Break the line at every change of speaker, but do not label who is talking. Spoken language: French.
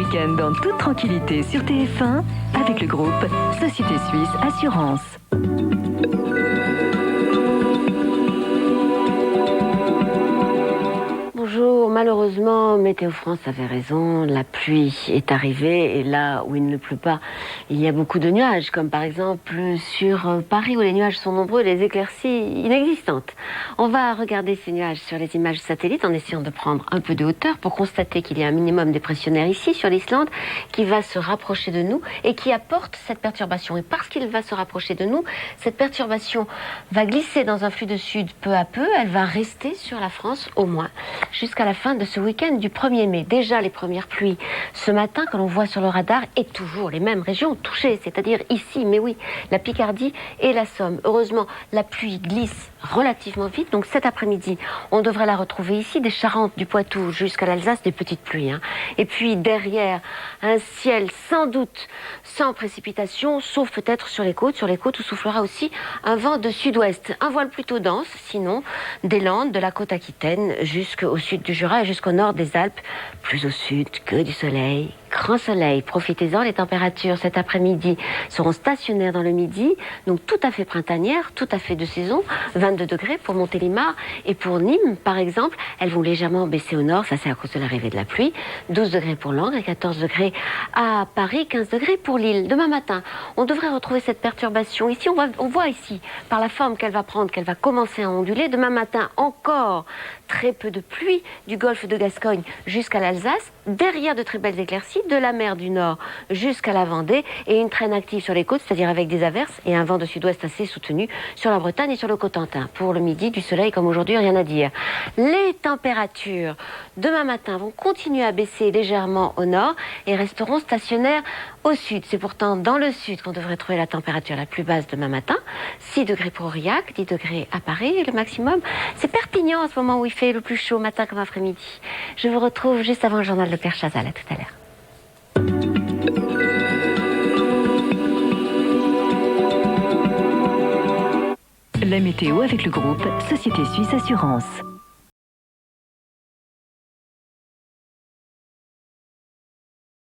week-end en toute tranquillité sur TF1 avec le groupe Société Suisse Assurance.
Bonjour, malheureusement, Météo France avait raison, la pluie est arrivée et là où il ne pleut pas, il y a beaucoup de nuages, comme par exemple sur Paris où les nuages sont nombreux et les éclaircies inexistantes. On va regarder ces nuages sur les images satellites en essayant de prendre un peu de hauteur pour constater qu'il y a un minimum dépressionnaire ici sur l'Islande qui va se rapprocher de nous et qui apporte cette perturbation. Et parce qu'il va se rapprocher de nous, cette perturbation va glisser dans un flux de sud peu à peu, elle va rester sur la France au moins jusqu'à la fin de ce week-end du 1er mai. Déjà les premières pluies ce matin que l'on voit sur le radar et toujours les mêmes régions touchées, c'est-à-dire ici, mais oui, la Picardie et la Somme. Heureusement, la pluie glisse relativement vite, donc cet après-midi, on devrait la retrouver ici, des Charentes, du Poitou jusqu'à l'Alsace, des petites pluies. Et puis derrière, un ciel sans doute sans précipitation, sauf peut-être sur les côtes où soufflera aussi un vent de sud-ouest. Un voile plutôt dense, sinon, des Landes, de la côte aquitaine jusqu'au sud du Jura et jusqu'au nord des Alpes, plus au sud que du soleil. Grand soleil, profitez-en, les températures cet après-midi seront stationnaires dans le midi, donc tout à fait printanières, tout à fait de saison, 22 degrés pour Montélimar et pour Nîmes par exemple, elles vont légèrement baisser au nord, ça c'est à cause de l'arrivée de la pluie, 12 degrés pour Langres et 14 degrés à Paris, 15 degrés pour Lille. Demain matin, on devrait retrouver cette perturbation. Ici, on voit ici, par la forme qu'elle va prendre, qu'elle va commencer à onduler. Demain matin, encore très peu de pluie du golfe de Gascogne jusqu'à l'Alsace, derrière de très belles éclaircies, de la mer du Nord jusqu'à la Vendée et une traîne active sur les côtes, c'est-à-dire avec des averses et un vent de sud-ouest assez soutenu sur la Bretagne et sur le Cotentin. Pour le midi, du soleil comme aujourd'hui, rien à dire. Les températures demain matin vont continuer à baisser légèrement au nord et resteront stationnaires au sud. C'est pourtant dans le sud qu'on devrait trouver la température la plus basse demain matin. 6 degrés pour Aurillac, 10 degrés à Paris et le maximum. C'est Perpignan à ce moment où il fait le plus chaud, matin comme après-midi. Je vous retrouve juste avant le journal de Pierre Chazal. À tout à l'heure.
La météo avec le groupe Société Suisse Assurance.